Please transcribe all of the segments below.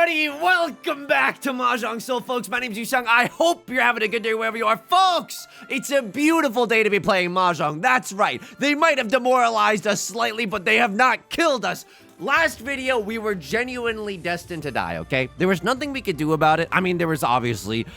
everybody, welcome back to Mahjong Soul, folks. My name's Yusong. I hope you're having a good day wherever you are. Folks, it's a beautiful day to be playing Mahjong. That's right. They might have demoralized us slightly, but they have not killed us. Last video, we were genuinely destined to die, okay? There was nothing we could do about it. I mean, there was obviously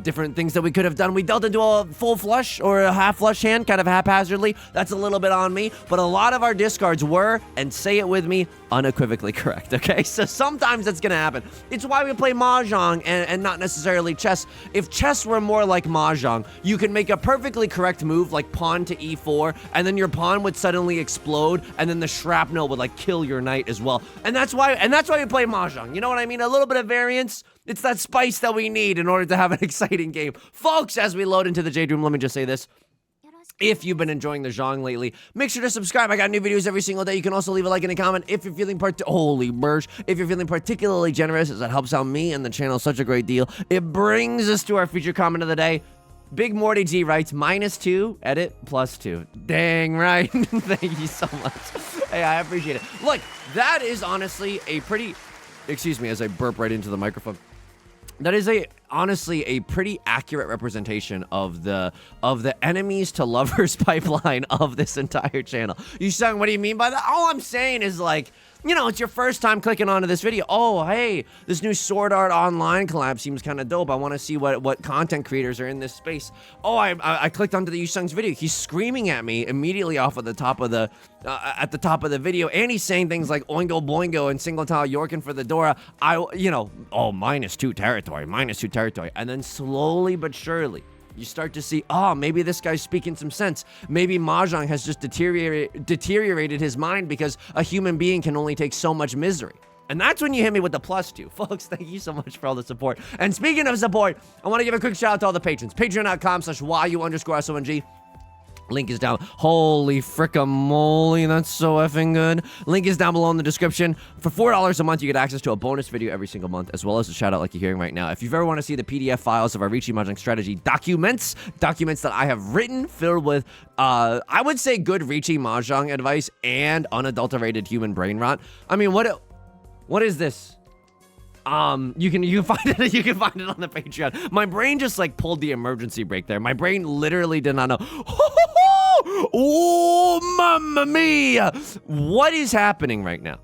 different things that we could have done. We dealt into a full flush or a half flush hand, kind of haphazardly. That's a little bit on me. But a lot of our discards were, and say it with me, unequivocally correct, okay? So sometimes that's gonna happen. It's why we play Mahjong and not necessarily chess. If chess were more like Mahjong, you can make a perfectly correct move, like pawn to e4, and then your pawn would suddenly explode, and then the shrapnel would like kill your knight as well. And that's why we play Mahjong. You know what I mean? A little bit of variance. It's that spice that we need in order to have an exciting game. Folks, as we load into the Jade Room, let me just say this. If you've been enjoying the Zhong lately, make sure to subscribe. I got new videos every single day. You can also leave a like and a comment if you're feeling if you're feeling particularly generous, as that helps out me and the channel such a great deal. It brings us to our featured comment of the day. Big Morty G writes, -2, edit, +2. Dang right. Thank you so much. Hey, I appreciate it. Look, that is honestly a pretty, excuse me as I burp right into the microphone. That is honestly a pretty accurate representation of the enemies to lovers pipeline of this entire channel. You saying, what do you mean by that? All I'm saying is, like, you know, it's your first time clicking onto this video. Oh, hey, this new Sword Art Online collab seems kind of dope. I want to see what content creators are in this space. Oh, I clicked onto the Yusong's video. He's screaming at me immediately off of the top of the at the top of the video, and he's saying things like Oingo Boingo and Single Tile Yorkin for the Dora. You know, oh, -2 territory, -2 territory, and then slowly but surely, you start to see, oh, maybe this guy's speaking some sense. Maybe Mahjong has just deteriorated his mind because a human being can only take so much misery. And that's when you hit me with the +2. Folks, thank you so much for all the support. And speaking of support, I want to give a quick shout out to all the patrons. Patreon.com/YU_SONG. Link is down. Holy fricka-moly, that's so effing good. Link is down below in the description. For $4 a month, you get access to a bonus video every single month, as well as a shout-out like you're hearing right now. If you've ever want to see the PDF files of our Riichi Mahjong strategy documents that I have written, filled with, I would say, good Riichi Mahjong advice and unadulterated human brain rot. I mean, what is this? You can find it. You can find it on the Patreon. My brain just like pulled the emergency brake there. My brain literally did not know. Oh, mamma mia! What is happening right now?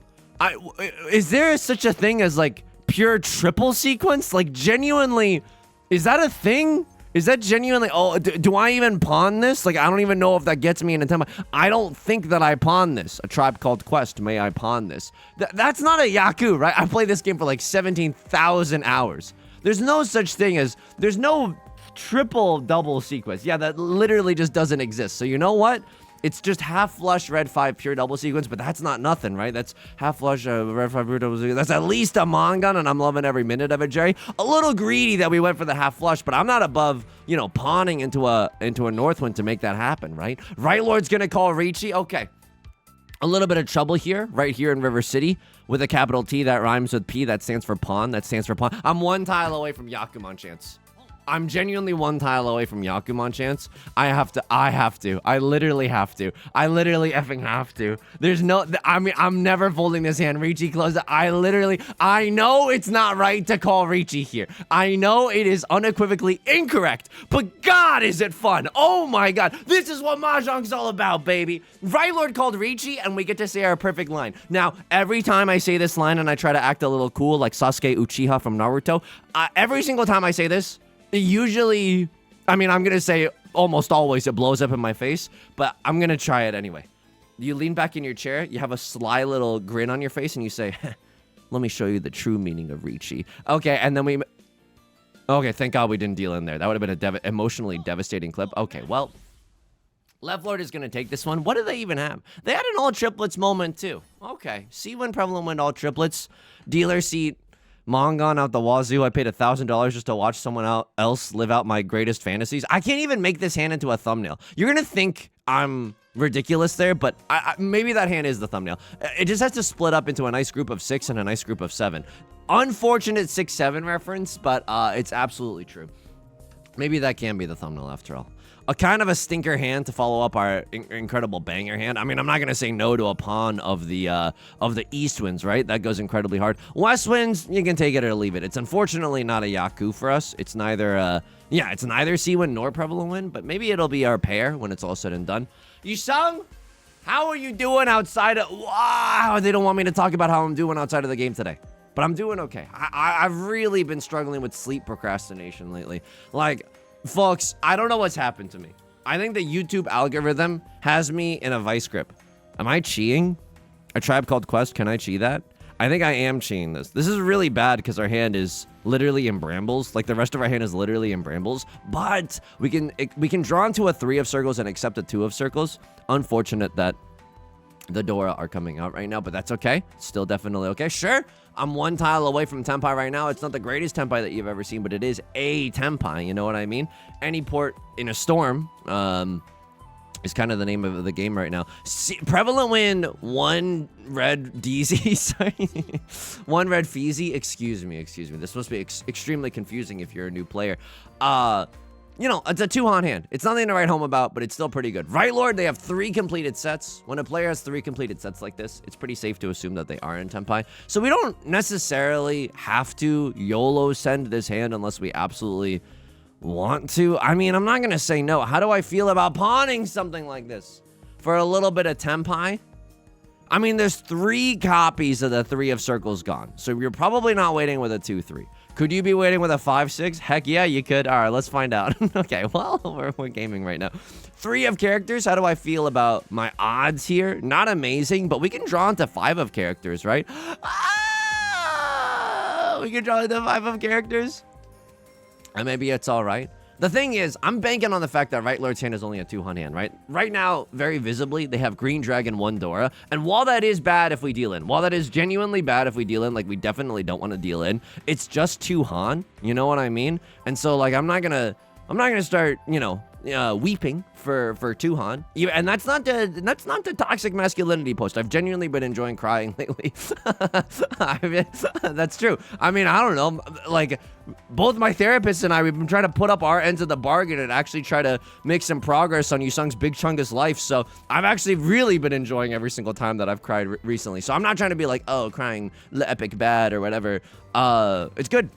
Is there such a thing as like pure triple sequence? Like genuinely, is that a thing? Is that genuinely? Oh, do I even pawn this? Like, I don't even know if that gets me in a time. I don't think that I pawn this. A Tribe Called Quest. May I pawn this? That's not a Yaku, right? I played this game for like 17,000 hours. There's no such thing as. There's no triple double sequence. Yeah, that literally just doesn't exist. So you know what? It's just half flush red 5 pure double sequence, but that's not nothing, right? That's half flush red 5 pure double sequence. That's at least a Mongun, and I'm loving every minute of it, Jerry. A little greedy that we went for the half flush, but I'm not above, you know, pawning into a Northwind to make that happen, right? Right Lord's gonna call Riichi. Okay. A little bit of trouble here, right here in River City, with a capital T that rhymes with P, that stands for pawn, that stands for pawn. I'm one tile away from Yakuman chance. I'm genuinely one tile away from Yakuman chance. I literally have to. I literally effing have to. There's no, I mean, I'm never folding this hand. Riichi closed it. I know it's not right to call Riichi here. I know it is unequivocally incorrect, but God, is it fun. Oh my God. This is what Mahjong's all about, baby. Right Lord called Riichi, and we get to say our perfect line. Now, every time I say this line and I try to act a little cool like Sasuke Uchiha from Naruto, every single time I say this, usually, I mean, I'm going to say almost always it blows up in my face, but I'm going to try it anyway. You lean back in your chair, you have a sly little grin on your face, and you say, let me show you the true meaning of Riichi. Okay, and then okay, thank God we didn't deal in there. That would have been an emotionally devastating clip. Okay, well, Left Lord is going to take this one. What do they even have? They had an all triplets moment, too. Okay, C1 prevalent win all triplets. Dealer seat. Mongun out the wazoo. I paid $1,000 just to watch someone else live out my greatest fantasies. I can't even make this hand into a thumbnail. You're gonna think I'm ridiculous there, but maybe that hand is the thumbnail. It just has to split up into a nice group of 6 and a nice group of 7. Unfortunate 6-7 reference, but it's absolutely true. Maybe that can be the thumbnail after all. a kind of a stinker hand to follow up our incredible banger hand. I mean, I'm not gonna say no to a pawn of the east winds, right? That goes incredibly hard. West winds, you can take it or leave it. It's unfortunately not a Yaku for us. It's neither it's neither sea wind nor prevalent wind, but maybe it'll be our pair when it's all said and done. Yusong, how are you doing outside of... Wow, they don't want me to talk about how I'm doing outside of the game today. But I'm doing okay. I've really been struggling with sleep procrastination lately. Like, folks, I don't know what's happened to me. I think the YouTube algorithm has me in a vice grip. Am I cheating? A Tribe Called Quest, can I cheat that? I think I am cheating this. This is really bad because our hand is literally in brambles. Like, the rest of our hand is literally in brambles. But we can draw into a 3 of circles and accept a 2 of circles. Unfortunate that the Dora are coming out right now, but that's okay. Still definitely okay. Sure, I'm 1 tile away from Tenpai right now. It's not the greatest Tenpai that you've ever seen, but it is a Tenpai, you know what I mean? Any port in a storm is kind of the name of the game right now. Prevalent wind, 1 red DZ, sorry. 1 red Feezy, excuse me. This must be extremely confusing if you're a new player. You know, it's a 2-Han hand. It's nothing to write home about, but it's still pretty good. Right, Lord? They have 3 completed sets. When a player has 3 completed sets like this, it's pretty safe to assume that they are in Tenpai. So we don't necessarily have to YOLO send this hand unless we absolutely want to. I mean, I'm not going to say no. How do I feel about pawning something like this for a little bit of Tenpai? I mean, there's 3 copies of the 3 of circles gone. So you're probably not waiting with a 2-3. Could you be waiting with a 5-6? Heck yeah, you could. All right, let's find out. Okay, well, we're gaming right now. 3 of characters. How do I feel about my odds here? Not amazing, but we can draw into 5 of characters, right? We can draw into 5 of characters. And maybe it's all right. The thing is, I'm banking on the fact that Right Lord's hand is only a 2-Han hand, right? Right now, very visibly, they have Green Dragon, 1 Dora. And while that is bad if we deal in, while that is genuinely bad if we deal in, like, we definitely don't want to deal in, it's just 2-Han, you know what I mean? And so, like, I'm not gonna start, you know, weeping for 2-Han. And that's not the toxic masculinity post. I've genuinely been enjoying crying lately. That's true. I mean, I don't know. Like, both my therapist and I, we've been trying to put up our ends of the bargain and actually try to make some progress on Yusong's Big Chungus life. So I've actually really been enjoying every single time that I've cried recently. So I'm not trying to be like, oh, crying epic bad or whatever. It's good.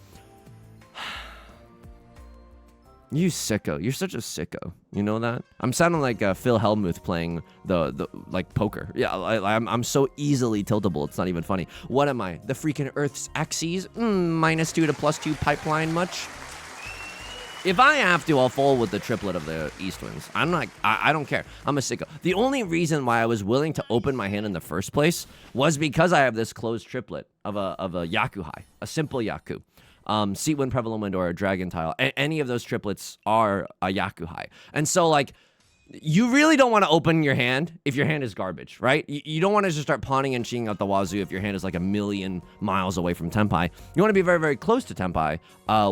You sicko. You're such a sicko. You know that? I'm sounding like Phil Hellmuth playing the like poker. Yeah, I'm so easily tiltable. It's not even funny. What am I? The freaking Earth's axes? -2 to +2 pipeline much? If I have to, I'll fall with the triplet of the East Winds. I don't care. I'm a sicko. The only reason why I was willing to open my hand in the first place was because I have this closed triplet of a Yaku high, a simple Yaku. Seat Wind, Prevalent Wind, or a Dragon Tile. Any of those triplets are a Yaku high. And so, like, you really don't want to open your hand if your hand is garbage, right? You don't want to just start pawning and cheating out the wazoo if your hand is like 1,000,000 miles away from Tenpai. You want to be very, very close to Tenpai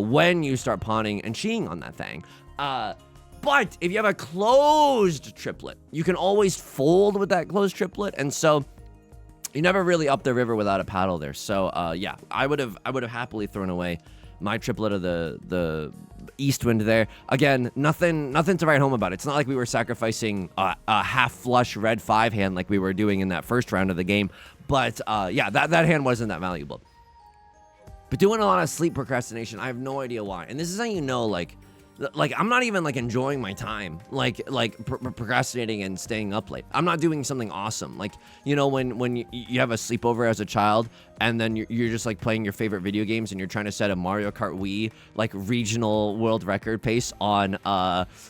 when you start pawning and cheating on that thing. But if you have a closed triplet, you can always fold with that closed triplet. And so you never really up the river without a paddle there. So, yeah, I would have happily thrown away my triplet of the East Wind there. Again, nothing to write home about. It's not like we were sacrificing a half flush red 5 hand like we were doing in that first round of the game. But, yeah, that hand wasn't that valuable. But doing a lot of sleep procrastination, I have no idea why. And this is how you know, like I'm not even like enjoying my time, like procrastinating and staying up late. I'm not doing something awesome. Like, you know, when you have a sleepover as a child and then you're just like playing your favorite video games and you're trying to set a Mario Kart Wii like regional world record pace on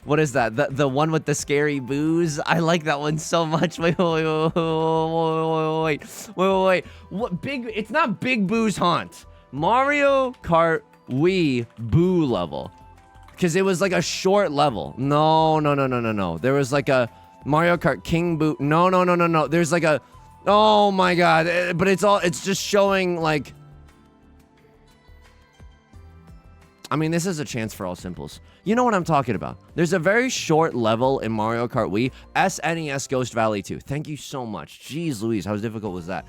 what is that? The one with the scary boos. I like that one so much. Wait. What big? It's not Big Boo's Haunt. Mario Kart Wii Boo level. Because it was like a short level. No. There was like a Mario Kart King Boo. No. There's like a, oh my god. But it's just showing like, I mean, this is a chance for all simples. You know what I'm talking about. There's a very short level in Mario Kart Wii. SNES Ghost Valley 2. Thank you so much. Jeez Louise, how difficult was that?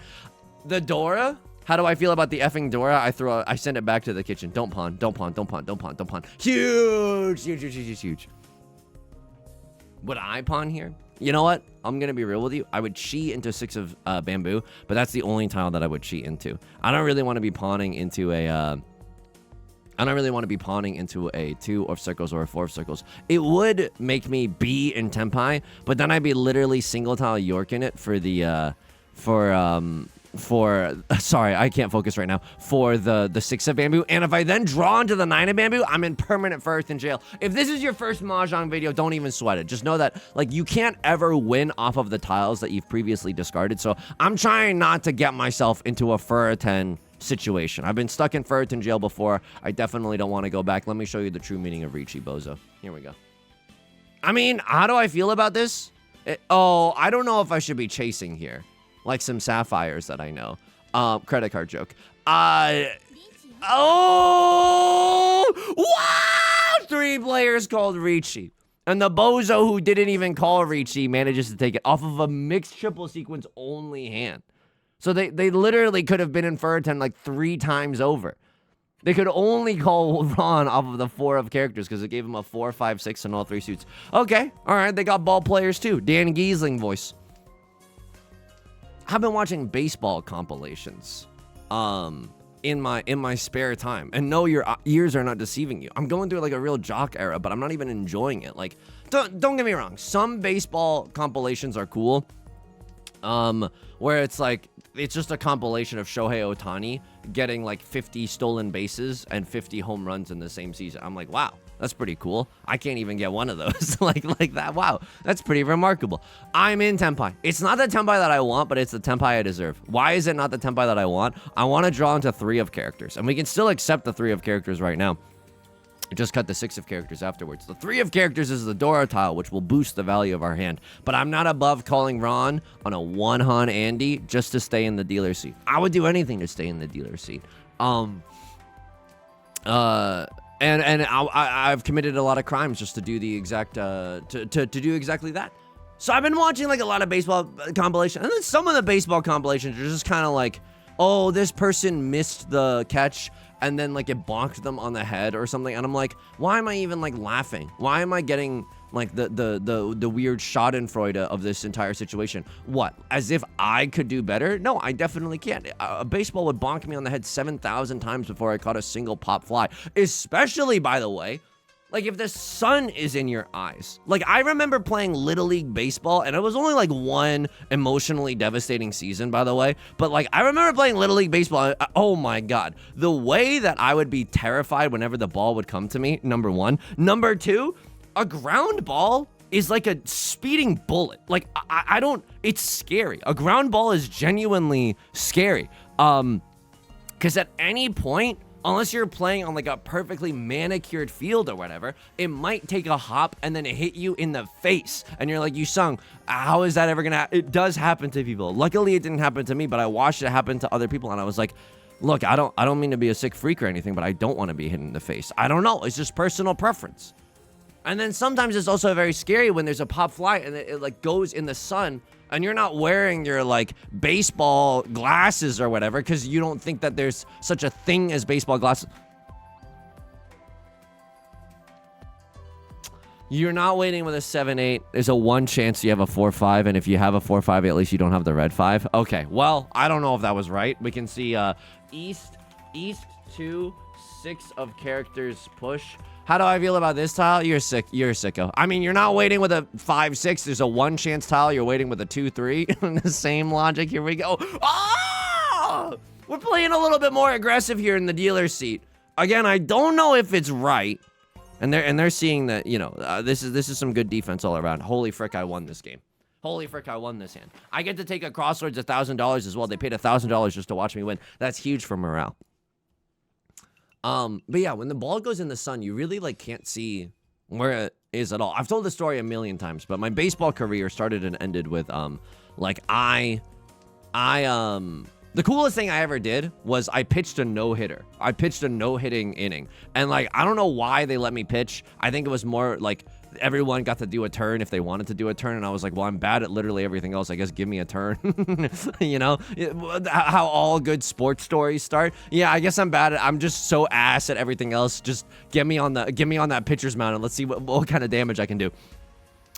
The Dora? How do I feel about the effing Dora? I send it back to the kitchen. Don't pawn. Huge. Would I pawn here? You know what? I'm going to be real with you. I would chi into 6 of bamboo, but that's the only tile that I would chi into. I don't really want to be pawning into a... I don't really want to be pawning into a 2 of circles or a 4 of circles. It would make me be in Tenpai, but then I'd be literally single tile Yorking it for the, sorry, I can't focus right now, for the 6 of bamboo. And if I then draw into the 9 of bamboo, I'm in permanent first in jail. If this is your first Mahjong video, don't even sweat it. Just know that, like, you can't ever win off of the tiles that you've previously discarded. So I'm trying not to get myself into a Furiten situation. I've been stuck in Furiten jail before. I definitely don't want to go back. Let me show you the true meaning of Riichi Bozo. Here we go. I mean, how do I feel about this? I don't know if I should be chasing here. Like some sapphires that I know. Credit card joke. Wow! 3 players called Riichi. And the bozo who didn't even call Riichi manages to take it off of a mixed triple sequence only hand. So they literally could have been in Furiten like 3 times over. They could only call Ron off of the 4 of characters because it gave him a 4, 5, 6 in all 3 suits. Okay, all right, they got ball players too. Dan Giesling voice. I've been watching baseball compilations in my spare time. And no, your ears are not deceiving you. I'm going through like a real jock era, but I'm not even enjoying it. Like, don't get me wrong. Some baseball compilations are cool. Where it's like, it's just a compilation of Shohei Ohtani getting like 50 stolen bases and 50 home runs in the same season. I'm like, wow, that's pretty cool. I can't even get one of those like that. Wow, that's pretty remarkable. I'm in Tenpai. It's not the Tenpai that I want, but it's the Tenpai I deserve. Why is it not the Tenpai that I want? I want to draw into 3 of characters, and we can still accept the 3 of characters right now. Just cut the 6 of characters afterwards. The 3 of characters is the Dora tile, which will boost the value of our hand. But I'm not above calling Ron on a 1-hun Andy just to stay in the dealer seat. I would do anything to stay in the dealer seat. And I've committed a lot of crimes just to do the exact to do exactly that. So I've been watching like a lot of baseball compilations, and then some of the baseball compilations are just kind of like, oh, this person missed the catch, and then like it bonked them on the head or something, and I'm like, why am I even like laughing? Why am I getting like the weird schadenfreude of this entire situation? What, as if I could do better? No, I definitely can't. A baseball would bonk me on the head 7,000 times before I caught a single pop fly, especially, by the way, like if the sun is in your eyes. Like I remember playing Little League Baseball, and it was only like one emotionally devastating season, by the way. But like I remember playing Little League Baseball. Oh my God. The way that I would be terrified whenever the ball would come to me, number one. Number two, a ground ball is like a speeding bullet. Like I don't, it's scary. A ground ball is genuinely scary. Because at any point, unless you're playing on like a perfectly manicured field or whatever, it might take a hop and then hit you in the face. And you're like, Yusong, how is that ever gonna happen? It does happen to people. Luckily, it didn't happen to me, but I watched it happen to other people, and I was like, look, I don't mean to be a sick freak or anything, but I don't want to be hit in the face. I don't know. It's just personal preference. And then sometimes it's also very scary when there's a pop fly and it like goes in the sun, and you're not wearing your like baseball glasses or whatever because you don't think that there's such a thing as baseball glasses. You're not waiting with a 7-8. There's a 1 chance you have a 4-5, and if you have a 4-5, at least you don't have the red 5. Okay, well, I don't know if that was right. We can see east 2, 6 of characters push. How do I feel about this tile? You're sick. You're a sicko. I mean, you're not waiting with a 5-6. There's a 1 chance tile. You're waiting with a 2-3. The same logic. Here we go. Oh! We're playing a little bit more aggressive here in the dealer seat. Again, I don't know if it's right. And they're seeing that, you know, this is some good defense all around. Holy frick, I won this game. Holy frick, I won this hand. I get to take a Crossroads $1,000 as well. They paid $1,000 just to watch me win. That's huge for morale. But yeah, when the ball goes in the sun, you really like can't see where it is at all. I've told this story a million times, but my baseball career started and ended with, the coolest thing I ever did was I pitched a no-hitter. I pitched a no-hitting inning. And like, I don't know why they let me pitch. I think it was more like everyone got to do a turn if they wanted to do a turn, and I was like, well, I'm bad at literally everything else. I guess give me a turn. You know how all good sports stories start. Yeah, I guess I'm bad at. I'm just so ass at everything else. Just get me on that pitcher's mound and let's see what kind of damage I can do.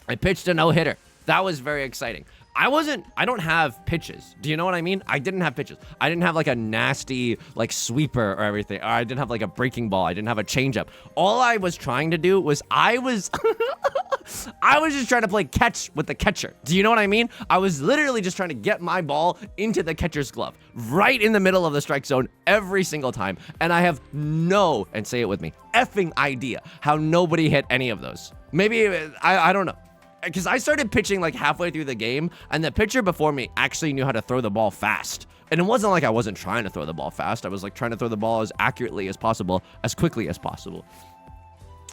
I pitched a no-hitter. That was very exciting. I don't have pitches. Do you know what I mean? I didn't have pitches. I didn't have like a nasty like sweeper or everything. Or I didn't have like a breaking ball. I didn't have a changeup. All I was trying to do was I was just trying to play catch with the catcher. Do you know what I mean? I was literally just trying to get my ball into the catcher's glove, right in the middle of the strike zone every single time. And I have no, and say it with me, effing idea how nobody hit any of those. Maybe, I don't know. Because I started pitching like halfway through the game, and the pitcher before me actually knew how to throw the ball fast. And it wasn't like I wasn't trying to throw the ball fast. I was like trying to throw the ball as accurately as possible, as quickly as possible.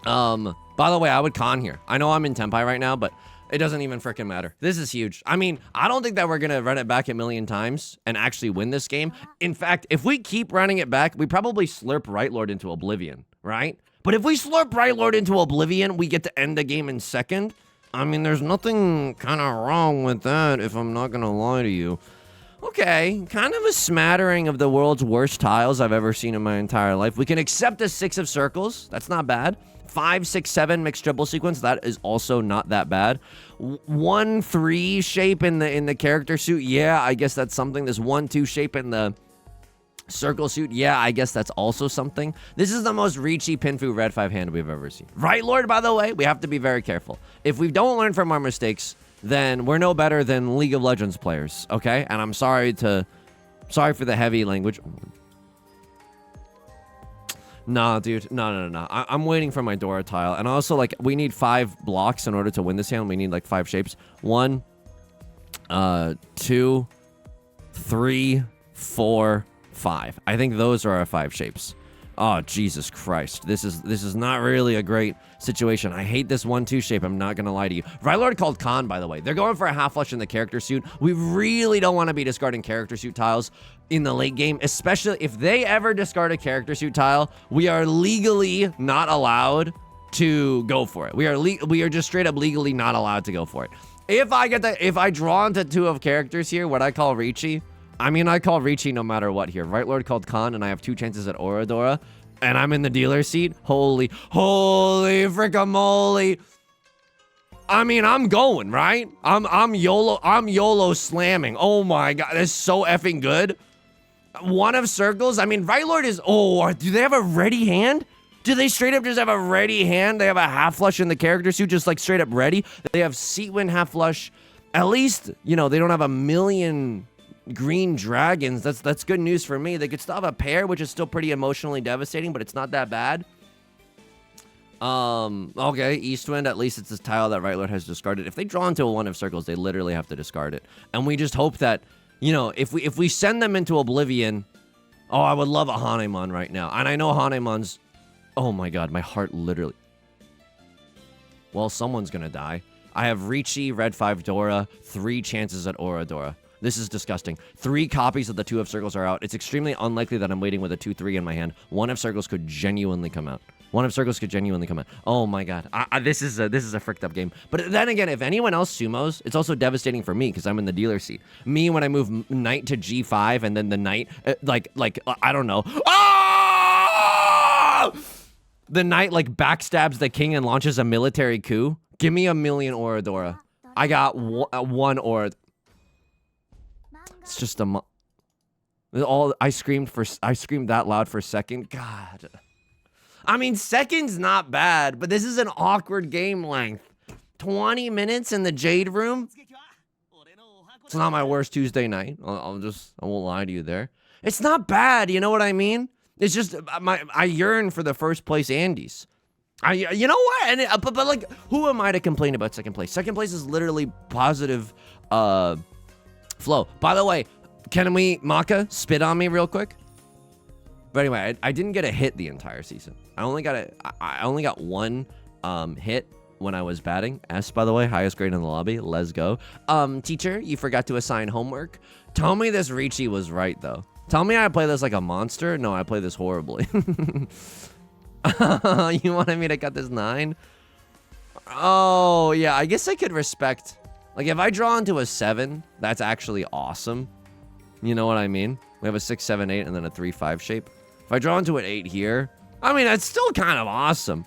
By the way, I would con here. I know I'm in Tenpai right now, but it doesn't even freaking matter. This is huge. I mean, I don't think that we're going to run it back a million times and actually win this game. In fact, if we keep running it back, we probably slurp Right Lord into oblivion, right? But if we slurp Right Lord into oblivion, we get to end the game in second. I mean, there's nothing kind of wrong with that, if I'm not going to lie to you. Okay, kind of a smattering of the world's worst tiles I've ever seen in my entire life. We can accept a 6 of circles. That's not bad. 5, 6, 7 mixed triple sequence. That is also not that bad. 1, 3 shape in the character suit. Yeah, I guess that's something. This 1, 2 shape in the circle suit. Yeah, I guess that's also something. This is the most Riichi Pinfu red 5 hand we've ever seen. Right, Lord, by the way, we have to be very careful. If we don't learn from our mistakes, then we're no better than League of Legends players, okay? And I'm sorry for the heavy language. Nah, dude. No. I'm waiting for my Dora tile. And also, like, we need 5 blocks in order to win this hand. We need, like, 5 shapes. 1, 2, 3, 4, 5. I think those are our 5 shapes. Oh, Jesus Christ. This is not really a great situation. I hate this 1-2 shape. I'm not going to lie to you. Rylord called Khan, by the way. They're going for a half flush in the character suit. We really don't want to be discarding character suit tiles in the late game, especially if they ever discard a character suit tile. We are legally not allowed to go for it. We are just straight up legally not allowed to go for it. If I draw into 2 of characters here, what I call Riichi, I mean, I call Riichi no matter what here. Right Lord called Khan, and I have 2 chances at Oradora, and I'm in the dealer seat. Holy frickamoly. I mean, I'm going, right? I'm YOLO slamming. Oh my god, that's so effing good. 1 of circles. I mean, Right Lord is, do they have a ready hand? Do they straight up just have a ready hand? They have a half flush in the character suit, just like straight up ready. They have seat win half flush. At least, you know, they don't have a million green dragons. That's good news for me. They could still have a pair, which is still pretty emotionally devastating, but it's not that bad. Okay, Eastwind, at least it's this tile that Right Lord has discarded. If they draw into a 1 of circles, they literally have to discard it. And we just hope that, you know, if we send them into oblivion, I would love a Hanemon right now. And I know Hanemon's, oh my god, my heart literally. Well, someone's gonna die. I have Riichi, red 5 Dora, 3 chances at Oradora. This is disgusting. 3 copies of the 2 of circles are out. It's extremely unlikely that I'm waiting with a 2-3 in my hand. 1 of circles could genuinely come out. 1 of circles could genuinely come out. Oh my god. This is a fricked up game. But then again, if anyone else sumos, it's also devastating for me because I'm in the dealer seat. Me, when I move knight to G5 and then the knight, I don't know. Oh! The knight like backstabs the king and launches a military coup. Give me a million Oradora. I got 1 Oradora. It's just I screamed that loud for a second. God. I mean, second's not bad, but this is an awkward game length. 20 minutes in the Jade Room? It's not my worst Tuesday night. I won't lie to you there. It's not bad, you know what I mean? It's just, I yearn for the first place Andes. You know what? But like, who am I to complain about second place? Second place is literally positive, flow. By the way, can we, Maka, spit on me real quick? But anyway, I didn't get a hit the entire season. I only got 1 hit when I was batting. S, by the way, highest grade in the lobby. Let's go. Teacher, you forgot to assign homework. Tell me this Riichi was right, though. Tell me I play this like a monster. No, I play this horribly. You wanted me to cut this 9? Oh, yeah, I guess I could respect. Like, if I draw into a 7, that's actually awesome. You know what I mean? We have a 6, 7, 8, and then a 3, 5 shape. If I draw into an 8 here, I mean, that's still kind of awesome.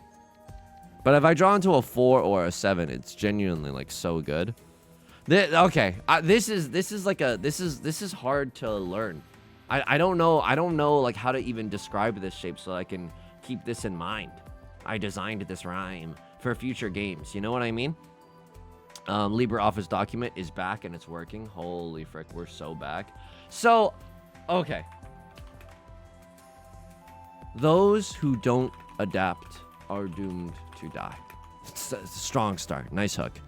But if I draw into a 4 or a 7, it's genuinely like so good. Okay, this is hard to learn. I don't know like how to even describe this shape so I can keep this in mind. I designed this rhyme for future games. You know what I mean? LibreOffice document is back and it's working. Holy frick, we're so back. So, okay. Those who don't adapt are doomed to die. Strong start. Nice hook.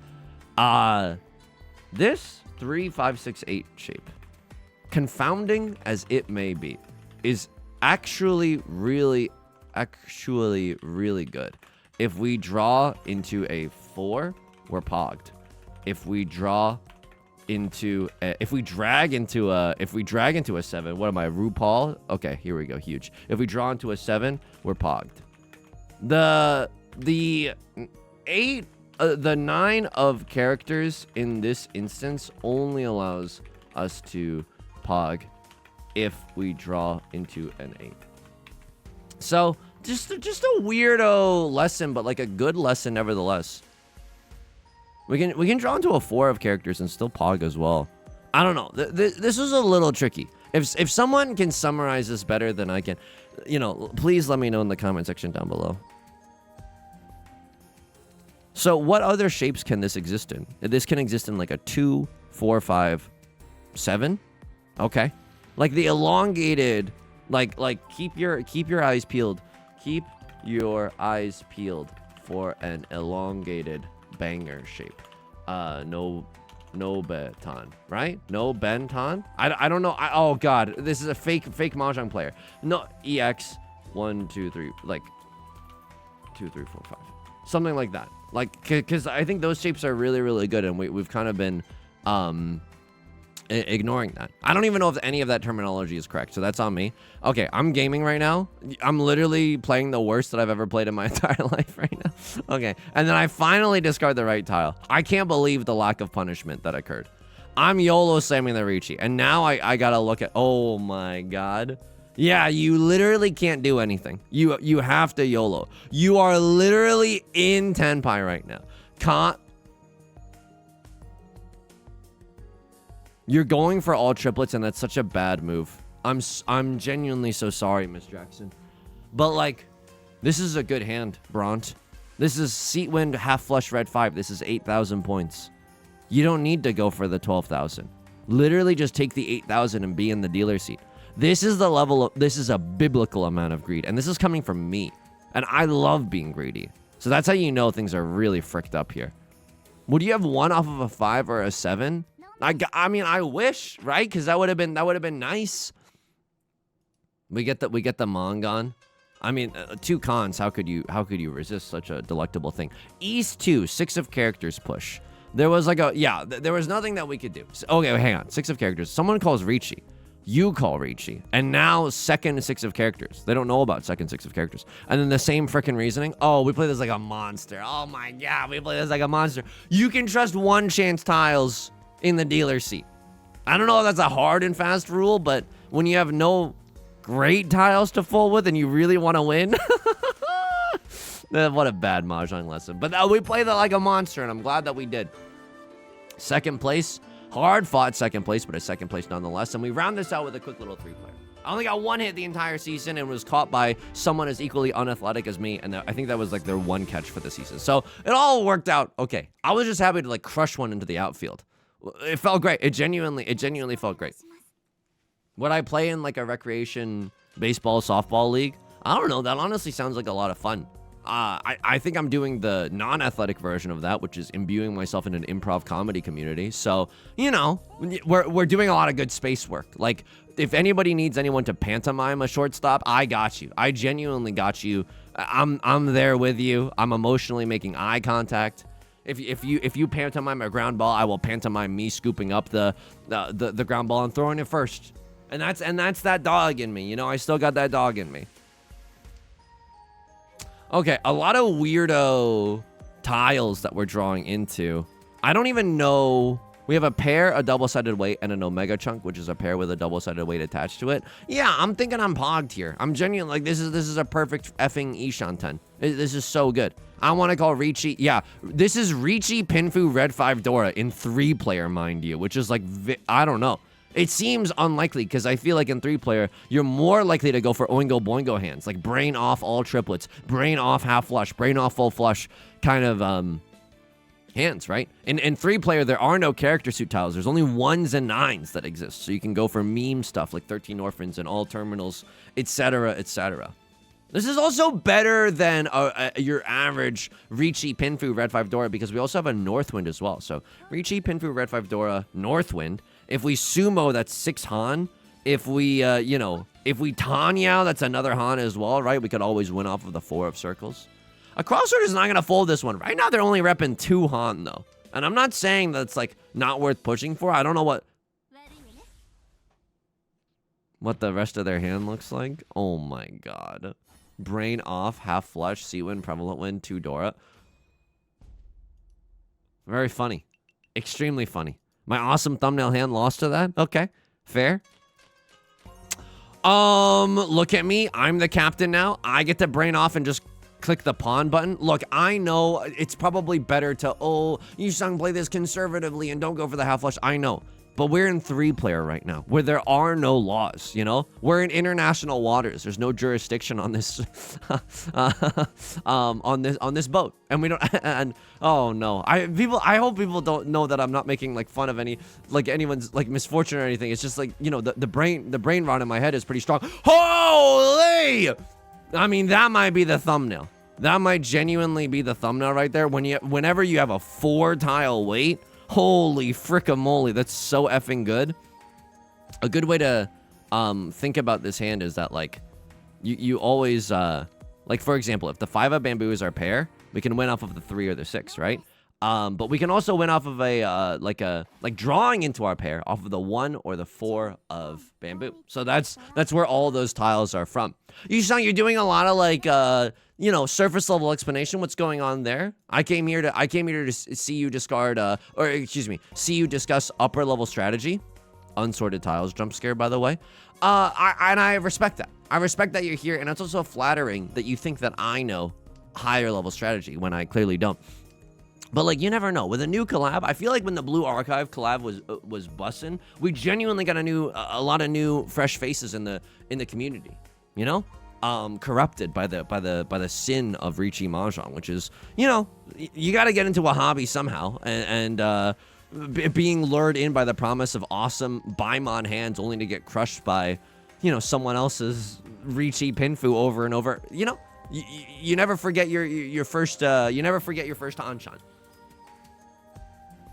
This 3, 5, 6, 8 shape, confounding as it may be, is actually really good. If we draw into a 4, we're pogged. If we drag into a 7, what am I, RuPaul? Okay, here we go, huge. If we draw into a 7, we're pogged. The 9 of characters in this instance only allows us to pog if we draw into an 8. So just a weirdo lesson, but like a good lesson nevertheless. We can draw into a 4 of characters and still pog as well. I don't know. This is a little tricky. If someone can summarize this better than I can, you know, please let me know in the comment section down below. So what other shapes can this exist in? This can exist in like a 2, 4, 5, 7. Okay. Like the elongated, like keep your eyes peeled. Keep your eyes peeled for an elongated banger shape. No Beton, right? No Benton. I don't know. Oh god, this is a fake Mahjong player. No, EX 1 2 3, like 2 3 4 5, something like that. Like, because I think those shapes are really good, and we've kind of been ignoring that. I don't even know if any of that terminology is correct, so that's on me. Okay, I'm gaming right now. I'm literally playing the worst that I've ever played in my entire life right now. Okay, and then I finally discard the right tile. I can't believe the lack of punishment that occurred. I'm YOLO slamming the Riichi, and now I gotta look at, oh my god. Yeah, you literally can't do anything. You have to YOLO. You are literally in Tenpai right now. You're going for all triplets, and that's such a bad move. I'm genuinely so sorry, Miss Jackson. But like, this is a good hand, Bront. This is Seat Wind, half flush red 5. This is 8,000 points. You don't need to go for the 12,000. Literally just take the 8,000 and be in the dealer seat. This is the level of, this is a biblical amount of greed, and this is coming from me. And I love being greedy. So that's how you know things are really fricked up here. Would you have 1 off of a 5 or a 7? I mean, I wish, right? Because that would have been nice. We get the Mongon. I mean, 2 cons. How could you resist such a delectable thing? East 2, 6 of characters push. There was like there was nothing that we could do. Okay, hang on. 6 of characters. Someone calls Riichi. You call Riichi. And now second 6 of characters. They don't know about second 6 of characters. And then the same freaking reasoning. Oh, we play this like a monster. Oh my god, we play this like a monster. You can trust 1 chance tiles in the dealer seat. I don't know if that's a hard and fast rule, but when you have no great tiles to full with and you really want to win, what a bad Mahjong lesson. But we played that like a monster, and I'm glad that we did. Second place, hard fought second place, but a second place nonetheless. And we round this out with a quick little 3-player. I only got 1 hit the entire season and was caught by someone as equally unathletic as me. And I think that was like their 1 catch for the season. So it all worked out okay. I was just happy to like crush one into the outfield. It felt great. It genuinely felt great. Would I play in like a recreation baseball, softball league? I don't know. That honestly sounds like a lot of fun. I think I'm doing the non-athletic version of that, which is imbuing myself in an improv comedy community. So, you know, we're doing a lot of good space work. Like, if anybody needs anyone to pantomime a shortstop, I got you. I genuinely got you. I'm there with you. I'm emotionally making eye contact. If you pantomime a ground ball, I will pantomime me scooping up the ground ball and throwing it first. And that's that dog in me. You know, I still got that dog in me. Okay, a lot of weirdo tiles that we're drawing into. I don't even know We have a pair, a double-sided weight, and an omega chunk, which is a pair with a double-sided weight attached to it. Yeah, I'm thinking I'm pogged here. I'm genuine. Like, this is a perfect effing Ishan 10. This is so good. I want to call Riichi. Yeah, this is Riichi Pinfu Red 5 Dora in 3-player, mind you, which is like, I don't know. It seems unlikely because I feel like in 3-player, you're more likely to go for Oingo Boingo hands, like brain off all triplets, brain off half flush, brain off full flush kind of hands, right? In 3-player, there are no character suit tiles. There's only 1s and 9s that exist. So you can go for meme stuff like 13 Orphans and all terminals, etc., etc. This is also better than your average Riichi Pinfu Red 5 Dora because we also have a Northwind as well. So Riichi Pinfu Red 5 Dora Northwind. If we sumo, that's 6 Han. If we, if we Tanyao, that's another Han as well, right? We could always win off of the 4 of circles. A crossword is not going to fold this one. Right now, they're only repping 2 Han, though. And I'm not saying that's, like, not worth pushing for. I don't know what the rest of their hand looks like. Oh, my God. Brain off, half flush, C-Win, prevalent win, 2 Dora. Very funny. Extremely funny. My awesome thumbnail hand lost to that? Okay, fair. Look at me. I'm the captain now. I get to brain off and just click the pawn button. Look, I know it's probably better to, Yusong, play this conservatively and don't go for the half flush. I know. But we're in 3-player right now, where there are no laws, you know? We're in international waters. There's no jurisdiction on this, on this boat, and we don't. And oh no, I hope people don't know that I'm not making like fun of anyone's like misfortune or anything. It's just like, you know, the brain rot in my head is pretty strong. Holy! I mean, that might be the thumbnail. That might genuinely be the thumbnail right there. Whenever you have a 4-tile weight. Holy fricka-moly, that's so effing good. A good way to think about this hand is that, like, you always, like, for example, if the 5 of bamboo is our pair, we can win off of the 3 or the 6, right? But we can also win off of like drawing into our pair off of the 1 or the 4 of bamboo. So that's where all those tiles are from. Yusong, you're doing a lot of, like, surface level explanation. What's going on there? I came here to see you discard, see you discuss upper level strategy. Unsorted tiles jump scare, by the way. I respect that. I respect that you're here, and it's also flattering that you think that I know higher level strategy when I clearly don't. But, like, you never know. With a new collab, I feel like when the Blue Archive collab was bussin', we genuinely got a lot of new fresh faces in the community. You know? Corrupted by the sin of Riichi Mahjong, which is, you know, you got to get into a hobby somehow, and being lured in by the promise of awesome Baimon hands only to get crushed by, you know, someone else's Riichi Pinfu over and over. You know, you never forget your first Anshan.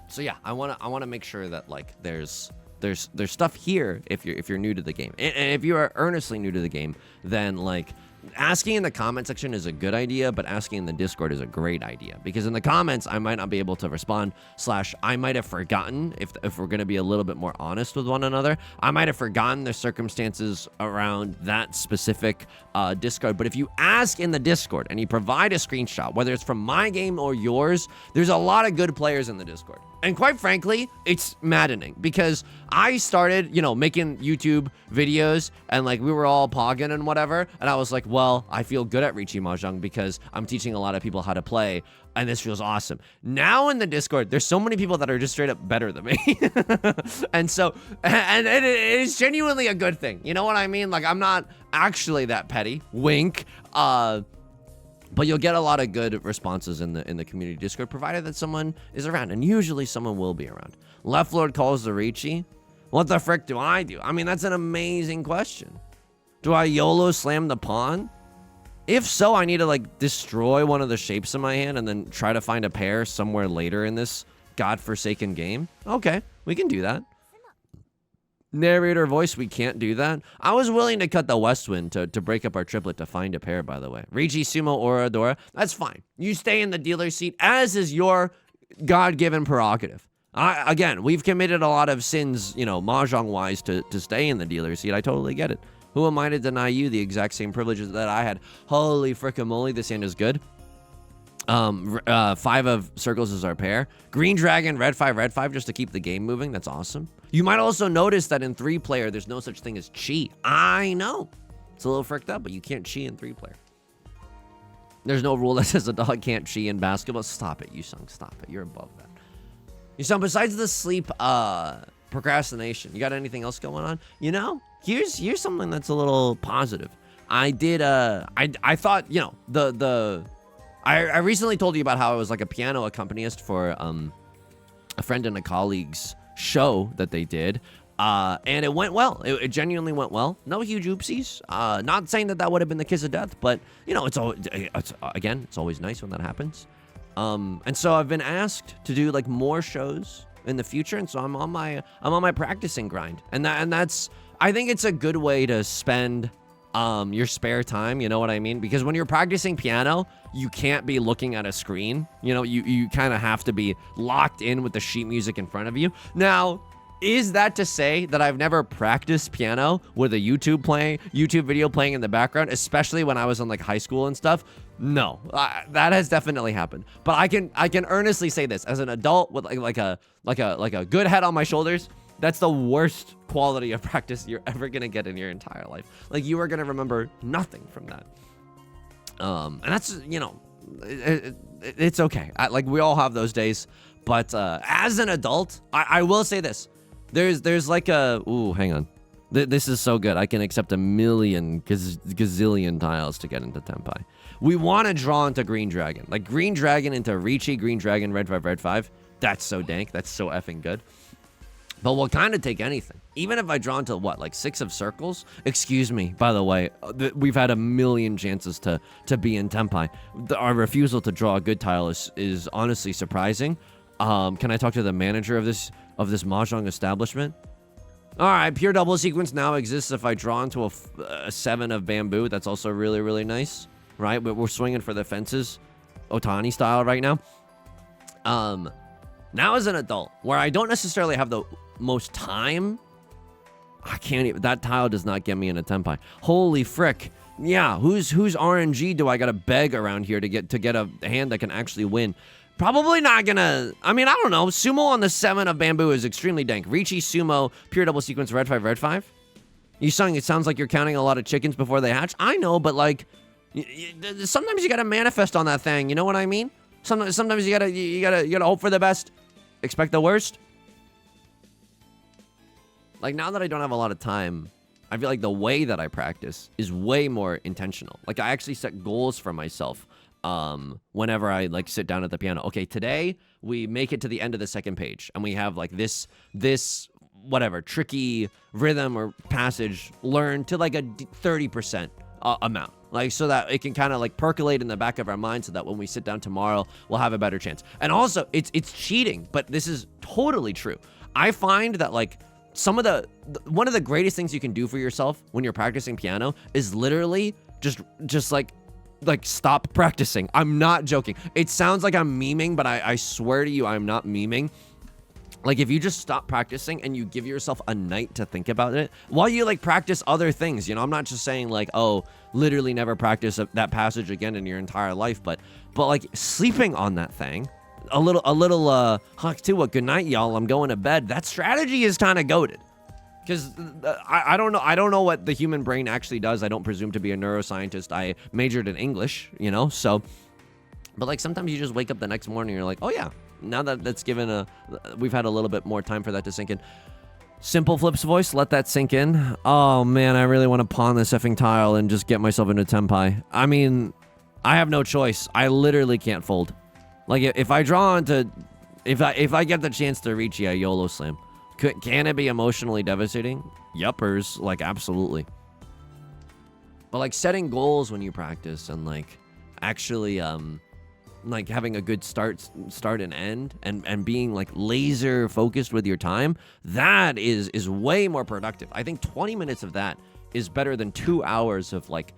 So yeah, I wanna make sure that, like, there's stuff here if you're new to the game. And if you are earnestly new to the game, then, like, asking in the comment section is a good idea, but asking in the Discord is a great idea. Because in the comments, I might not be able to respond, / I might have forgotten, if we're going to be a little bit more honest with one another, I might have forgotten the circumstances around that specific Discord. But if you ask in the Discord and you provide a screenshot, whether it's from my game or yours, there's a lot of good players in the Discord. And quite frankly, it's maddening because I started, you know, making YouTube videos and, like, we were all pogging and whatever. And I was like, well, I feel good at Riichi Mahjong because I'm teaching a lot of people how to play. And this feels awesome. Now in the Discord, there's so many people that are just straight up better than me. And so, and it is genuinely a good thing. You know what I mean? Like, I'm not actually that petty. Wink. But you'll get a lot of good responses in the community Discord, provided that someone is around, and usually someone will be around. Left Lord calls the Riichi. What the frick do I do? I mean, that's an amazing question. Do I YOLO slam the pawn? If so, I need to, like, destroy one of the shapes in my hand and then try to find a pair somewhere later in this godforsaken game. Okay, we can do that. Narrator voice, we can't do that. I was willing to cut the West Wind to break up our triplet to find a pair, by the way. Riichi, Sumo, Aura, Dora, that's fine. You stay in the dealer's seat, as is your God-given prerogative. Again, we've committed a lot of sins, you know, Mahjong-wise, to stay in the dealer's seat. I totally get it. Who am I to deny you the exact same privileges that I had? Holy frickin' moly, this hand is good. 5 of circles is our pair. Green dragon, red 5, just to keep the game moving. That's awesome. You might also notice that in 3-player, there's no such thing as chi. I know. It's a little fricked up, but you can't chi in 3-player. There's no rule that says a dog can't chi in basketball. Stop it, Yusong. Stop it. You're above that. Yusong, besides the sleep procrastination, you got anything else going on? You know, here's something that's a little positive. I did, I thought, you know, I recently told you about how I was like a piano accompanist for a friend and a colleague's show that they did. And it went well. It genuinely went well. No huge oopsies. Not saying that would have been the kiss of death, but you know, it's always nice when that happens. And so I've been asked to do like more shows in the future, and so I'm on my practicing grind. And that's I think it's a good way to spend your spare time, you know what I mean? Because when you're practicing piano, you can't be looking at a screen. You know, you kind of have to be locked in with the sheet music in front of you. Now, is that to say that I've never practiced piano with a YouTube video playing in the background, especially when I was in like high school and stuff? No, that has definitely happened. But I can earnestly say this as an adult with like a good head on my shoulders. That's the worst quality of practice you're ever gonna get in your entire life. Like, you are gonna remember nothing from that. And that's, you know, it's okay. Like, we all have those days. But as an adult, I will say this. There's like a... Ooh, hang on. This is so good. I can accept a million gazillion tiles to get into Tenpai. We want to draw into Green Dragon. Like, Green Dragon into Riichi, Green Dragon, red 5. That's so dank. That's so effing good. But we'll kind of take anything. Even if I draw into, what, like 6 of circles? Excuse me, by the way. We've had a million chances to be in Tenpai. Our refusal to draw a good tile is honestly surprising. Can I talk to the manager of this Mahjong establishment? All right, pure double sequence now exists if I draw into a 7 of bamboo. That's also really, really nice, right? But we're swinging for the fences, Otani style right now. Now as an adult, where I don't necessarily have the most time, I can't even, that tile does not get me into Tenpai. Holy frick. Yeah, whose RNG do I gotta beg around here to get a hand that can actually win? Probably not gonna... I mean, I don't know. Sumo on the 7 of bamboo is extremely dank. Riichi, Sumo, pure double sequence, red 5. Yusong, it sounds like you're counting a lot of chickens before they hatch. I know, but like... sometimes you gotta manifest on that thing. You know what I mean? Sometimes you gotta hope for the best. Expect the worst. Like, now that I don't have a lot of time, I feel like the way that I practice is way more intentional. Like, I actually set goals for myself. Whenever I like sit down at the piano. Okay, today we make it to the end of the 2nd page and we have like this whatever tricky rhythm or passage learned to like a 30% amount, like, so that it can kind of like percolate in the back of our mind so that when we sit down tomorrow we'll have a better chance. And also it's cheating, but this is totally true. I find that like one of the greatest things you can do for yourself when you're practicing piano is literally just like stop practicing. I'm not joking. It sounds like I'm memeing, but I swear to you, I'm not memeing. Like, if you just stop practicing and you give yourself a night to think about it while you like practice other things, you know, I'm not just saying like, oh, literally never practice that passage again in your entire life, but like sleeping on that thing, a little huck to a good night, y'all, I'm going to bed. That strategy is kind of goated. Because I don't know what the human brain actually does. I don't presume to be a neuroscientist. I majored in English, you know, so. But like sometimes you just wake up the next morning and you're like, oh yeah, now that that's we've had a little bit more time for that to sink in. Simple Flip's voice, let that sink in. Oh man, I really want to pawn this effing tile and just get myself into Tenpai. I mean, I have no choice. I literally can't fold. Like if I draw into, if I get the chance to reach a YOLO slam. Can it be emotionally devastating? Yuppers, like, absolutely. But, like, setting goals when you practice and, like, actually, like, having a good start and end and being, like, laser focused with your time, that is way more productive. I think 20 minutes of that is better than 2 hours of, like,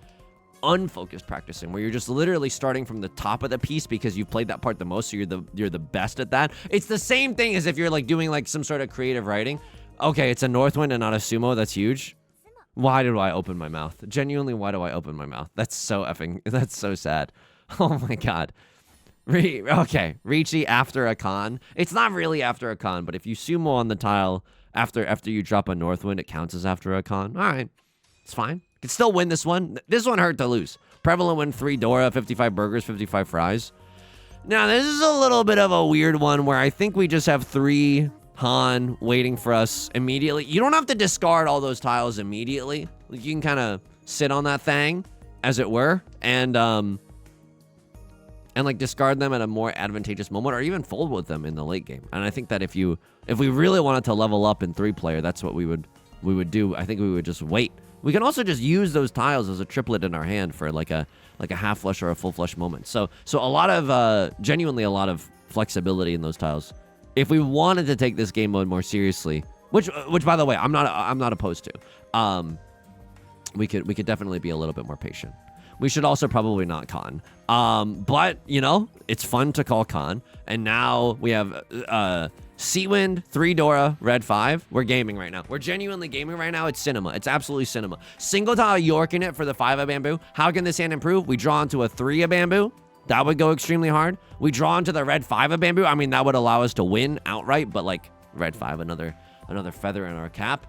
unfocused practicing where you're just literally starting from the top of the piece because you've played that part the most, so you're the best at that. It's the same thing as if you're like doing like some sort of creative writing. Okay, it's a Northwind and not a Sumo. That's huge. Why do I open my mouth? Genuinely, why do I open my mouth? That's so sad. Oh my god. Okay, Riichi after a con. It's not really after a con, but if you sumo on the tile after you drop a Northwind, it counts as after a con. All right, it's fine. You can still win this one. This one hurt to lose. Prevalent win 3 Dora, 55 burgers, 55 fries. Now, this is a little bit of a weird one where I think we just have 3 Han waiting for us immediately. You don't have to discard all those tiles immediately. You can kind of sit on that thing, as it were, and like discard them at a more advantageous moment, or even fold with them in the late game. And I think that if we really wanted to level up in 3-player, that's what we would do. I think we would just wait. We can also just use those tiles as a triplet in our hand for like a half flush or a full flush moment. So a lot of genuinely a lot of flexibility in those tiles. If we wanted to take this game mode more seriously, which by the way, I'm not opposed to. We could definitely be a little bit more patient. We should also probably not con. But, you know, it's fun to call con. And now we have Seawind, 3 Dora, red 5. We're gaming right now. We're genuinely gaming right now. It's cinema. It's absolutely cinema. Single tile York in it for the 5 of bamboo. How can this hand improve? We draw into a 3 of bamboo. That would go extremely hard. We draw into the red 5 of bamboo. I mean, that would allow us to win outright. But, like, red 5, another feather in our cap.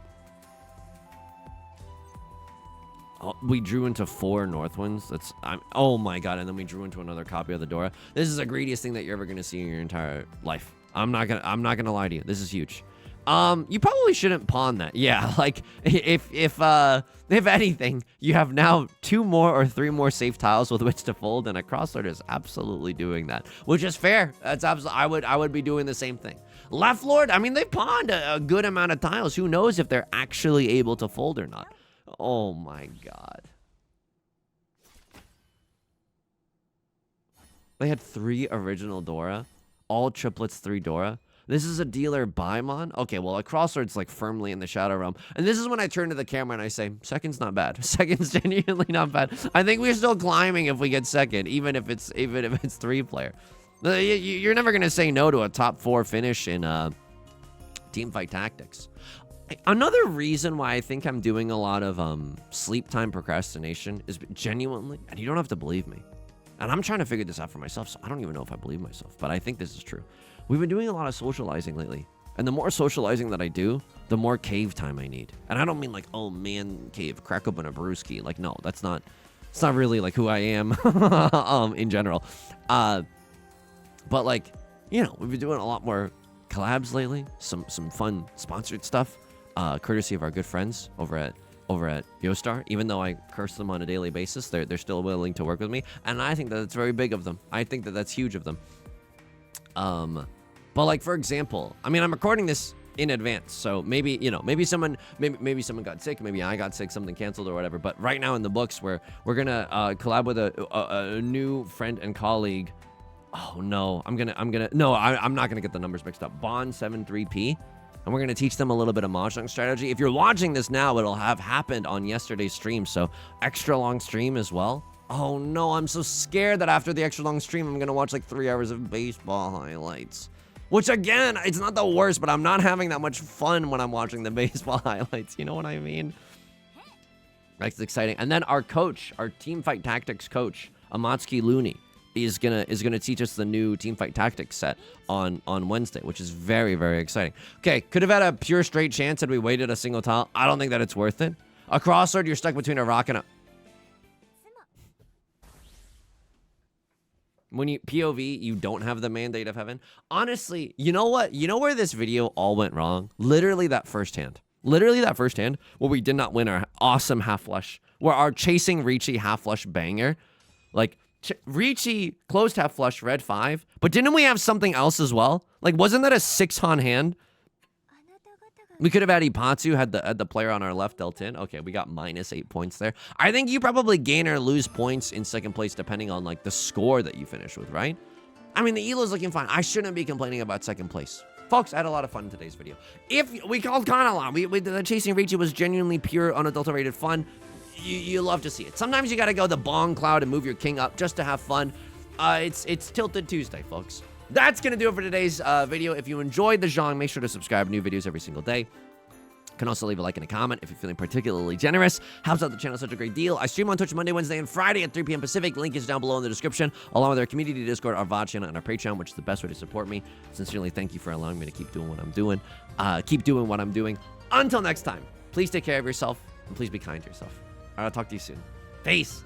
Oh, we drew into 4 Northwinds. Oh my god! And then we drew into another copy of the Dora. This is the greediest thing that you're ever gonna see in your entire life. I'm not gonna lie to you. This is huge. You probably shouldn't pawn that. Yeah, like if anything, you have now 2 more or 3 more safe tiles with which to fold, and a crossword is absolutely doing that, which is fair. That's absolutely. I would be doing the same thing. Left Lord. I mean, they pawned a good amount of tiles. Who knows if they're actually able to fold or not? Oh my god. They had 3 original Dora. All triplets 3 Dora. This is a dealer Baimon? Okay, well, a crossword's like firmly in the Shadow Realm. And this is when I turn to the camera and I say, second's not bad. Second's genuinely not bad. I think we're still climbing if we get second, even if it's 3-player. You're never gonna say no to a top 4 finish in Teamfight Tactics. Another reason why I think I'm doing a lot of sleep time procrastination is genuinely, and you don't have to believe me, and I'm trying to figure this out for myself, so I don't even know if I believe myself, but I think this is true. We've been doing a lot of socializing lately, and the more socializing that I do, the more cave time I need. And I don't mean like, oh man, cave, crack open a brewski. Like, no, it's not really like who I am in general. But like, you know, we've been doing a lot more collabs lately, some fun sponsored stuff. Courtesy of our good friends over at Yostar. Even though I curse them on a daily basis, they're still willing to work with me, and I think that it's very big of them. I think that that's huge of them. But like, for example, I mean, I'm recording this in advance, so maybe, you know, maybe someone got sick, maybe I got sick, something canceled or whatever. But right now in the books, we're gonna collab with a new friend and colleague. Oh no, I'm not gonna get the numbers mixed up. Bond 73P. And we're going to teach them a little bit of Mahjong strategy. If you're watching this now, it'll have happened on yesterday's stream. So extra long stream as well. Oh no, I'm so scared that after the extra long stream, I'm going to watch like 3 hours of baseball highlights. Which again, it's not the worst, but I'm not having that much fun when I'm watching the baseball highlights. You know what I mean? That's exciting. And then our coach, our Teamfight Tactics coach, Amatsuki Looney, is gonna teach us the new Teamfight Tactics set on Wednesday, which is very, very exciting. Okay, could have had a pure straight chance had we waited a single tile. I don't think that it's worth it. A crossword, you're stuck between a rock and a... When you POV, you don't have the mandate of heaven. Honestly, you know what? You know where this video all went wrong? Literally that first hand. Literally that first hand where we did not win our awesome half flush. Where our chasing Riichi half flush banger. Like... Riichi closed half flush, red 5. But didn't we have something else as well? Like, wasn't that a 6-Han hand? We could have had Ipatsu, had the player on our left dealt in. Okay, we got -8 points there. I think you probably gain or lose points in second place depending on, like, the score that you finish with, right? I mean, the Elo's looking fine. I shouldn't be complaining about second place. Folks, I had a lot of fun in today's video. If we called Khan a lot, the chasing Riichi was genuinely pure, unadulterated fun. You love to see it. Sometimes you gotta go the bong cloud and move your king up just to have fun. It's Tilted Tuesday, folks. That's gonna do it for today's video. If you enjoyed the Zhang, make sure to subscribe. New videos every single day. Can also leave a like and a comment if you're feeling particularly generous. Helps out the channel such a great deal. I stream on Twitch Monday, Wednesday, and Friday at 3 p.m. Pacific. Link is down below in the description, along with our community Discord, our VOD channel, and our Patreon, which is the best way to support me. Sincerely, thank you for allowing me to keep doing what I'm doing. Until next time, please take care of yourself, and please be kind to yourself. I'll talk to you soon. Peace.